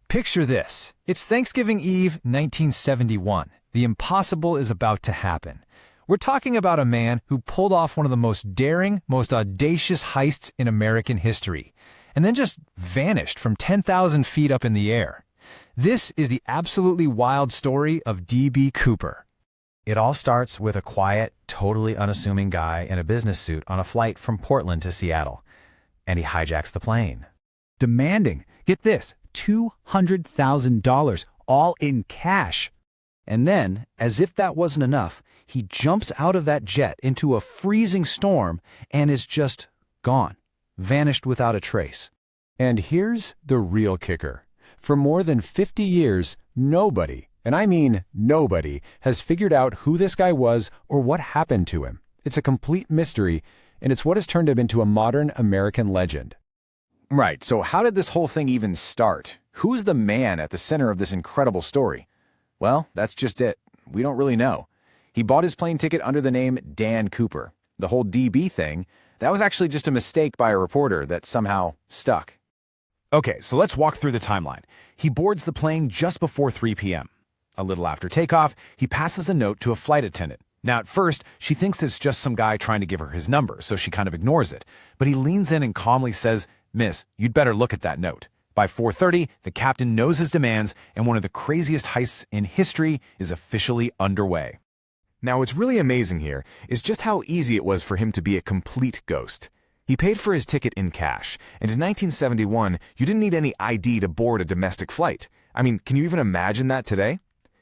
Picture this. It's Thanksgiving Eve, 1971. The impossible is about to happen. We're talking about a man who pulled off one of the most daring, most audacious heists in American history, and then just vanished from 10,000 feet up in the air. This is the absolutely wild story of D.B Cooper. It all starts with a quiet, totally unassuming guy in a business suit on a flight from Portland to Seattle, and he hijacks the plane. Demanding, get this, $200,000, all in cash. And then, as if that wasn't enough, he jumps out of that jet into a freezing storm and is just gone, vanished without a trace. And here's the real kicker. For more than 50 years, nobody, and I mean nobody, has figured out who this guy was or what happened to him. It's a complete mystery, and it's what has turned him into a modern American legend. Right, so how did this whole thing even start? Who's the man at the center of this incredible story? Well, that's just it. We don't really know. He bought his plane ticket under the name Dan Cooper. The whole DB thing, that was actually just a mistake by a reporter that somehow stuck. Okay, so let's walk through the timeline. He boards the plane just before 3 p.m. A little after takeoff, he passes a note to a flight attendant. Now, at first, she thinks it's just some guy trying to give her his number, so she kind of ignores it. But he leans in and calmly says, "Miss, you'd better look at that note." By 4:30, the captain knows his demands, and one of the craziest heists in history is officially underway. Now, what's really amazing here is just how easy it was for him to be a complete ghost. He paid for his ticket in cash, and in 1971, you didn't need any ID to board a domestic flight. I mean, can you even imagine that today?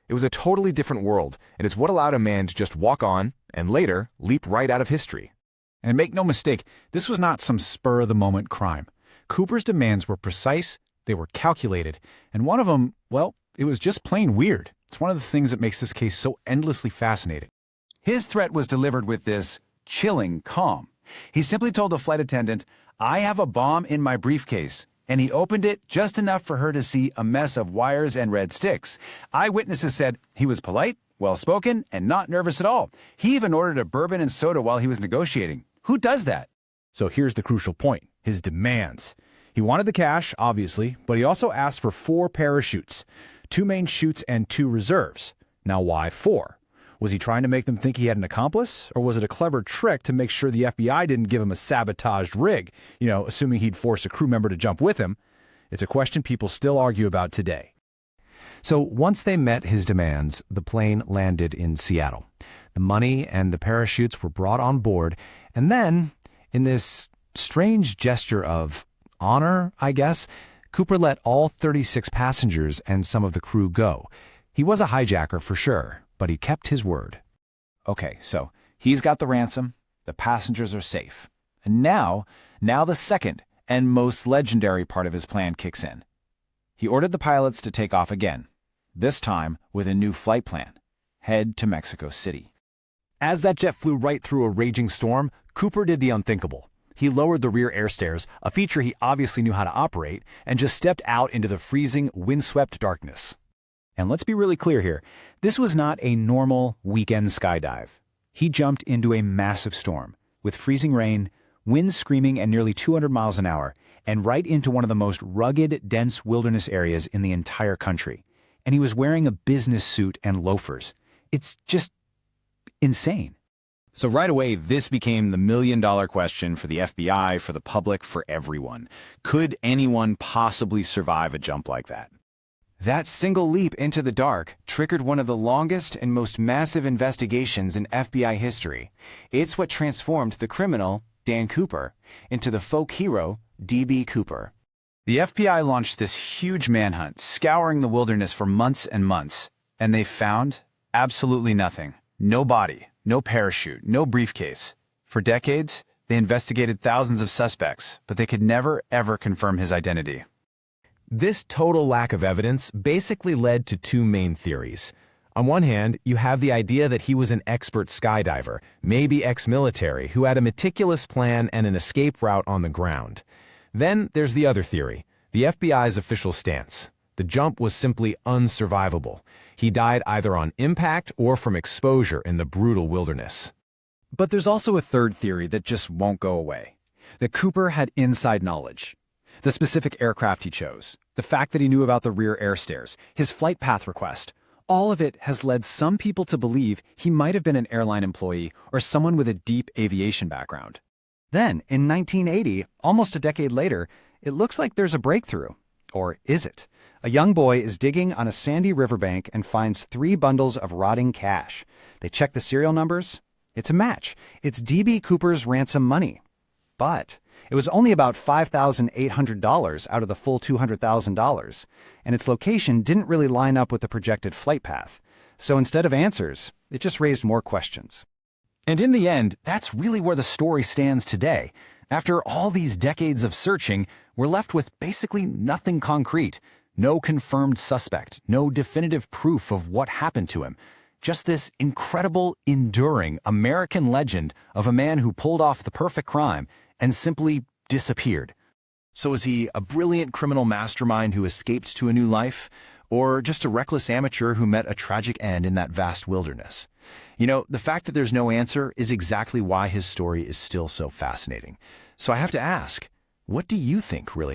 It was a totally different world, and it's what allowed a man to just walk on, and later, leap right out of history. And make no mistake, this was not some spur-of-the-moment crime. Cooper's demands were precise, they were calculated, and one of them, well, it was just plain weird. It's one of the things that makes this case so endlessly fascinating. His threat was delivered with this chilling calm. He simply told the flight attendant, "I have a bomb in my briefcase," and he opened it just enough for her to see a mess of wires and red sticks. Eyewitnesses said he was polite, well-spoken, and not nervous at all. He even ordered a bourbon and soda while he was negotiating. Who does that? So here's the crucial point, his demands. He wanted the cash, obviously, but he also asked for 4 parachutes, 2 main chutes and 2 reserves. Now why 4? Was he trying to make them think he had an accomplice, or was it a clever trick to make sure the FBI didn't give him a sabotaged rig, assuming he'd force a crew member to jump with him? It's a question people still argue about today. So once they met his demands, the plane landed in Seattle. The money and the parachutes were brought on board, and then, in this strange gesture of honor, I guess, Cooper let all 36 passengers and some of the crew go. He was a hijacker for sure, but he kept his word. Okay, so he's got the ransom, the passengers are safe. And now the second and most legendary part of his plan kicks in. He ordered the pilots to take off again, this time with a new flight plan. Head to Mexico City. As that jet flew right through a raging storm, Cooper did the unthinkable. He lowered the rear air stairs, a feature he obviously knew how to operate, and just stepped out into the freezing, windswept darkness. And let's be really clear here. This was not a normal weekend skydive. He jumped into a massive storm with freezing rain, winds screaming at nearly 200 miles an hour, and right into one of the most rugged, dense wilderness areas in the entire country. And he was wearing a business suit and loafers. It's just insane. So right away, this became the million-dollar question for the FBI, for the public, for everyone. Could anyone possibly survive a jump like that? That single leap into the dark triggered one of the longest and most massive investigations in FBI history. It's what transformed the criminal, Dan Cooper, into the folk hero, D.B Cooper. The FBI launched this huge manhunt, scouring the wilderness for months and months, and they found absolutely nothing. No body, no parachute, no briefcase. For decades, they investigated thousands of suspects, but they could never, ever confirm his identity. This total lack of evidence basically led to 2 main theories. On one hand, you have the idea that he was an expert skydiver, maybe ex-military, who had a meticulous plan and an escape route on the ground. Then there's the other theory, the FBI's official stance. The jump was simply unsurvivable. He died either on impact or from exposure in the brutal wilderness. But there's also a third theory that just won't go away. That Cooper had inside knowledge. The specific aircraft he chose, the fact that he knew about the rear air stairs, his flight path request, all of it has led some people to believe he might have been an airline employee or someone with a deep aviation background. Then, in 1980, almost a decade later, it looks like there's a breakthrough. Or is it? A young boy is digging on a sandy riverbank and finds 3 bundles of rotting cash. They check the serial numbers. It's a match. It's D.B Cooper's ransom money. But it was only about $5,800 out of the full $200,000, and its location didn't really line up with the projected flight path. So instead of answers, it just raised more questions. And in the end, that's really where the story stands today. After all these decades of searching, we're left with basically nothing concrete. No confirmed suspect, no definitive proof of what happened to him. Just this incredible, enduring American legend of a man who pulled off the perfect crime and simply disappeared. So is he a brilliant criminal mastermind who escaped to a new life? Or just a reckless amateur who met a tragic end in that vast wilderness? You know, the fact that there's no answer is exactly why his story is still so fascinating. So I have to ask, what do you think really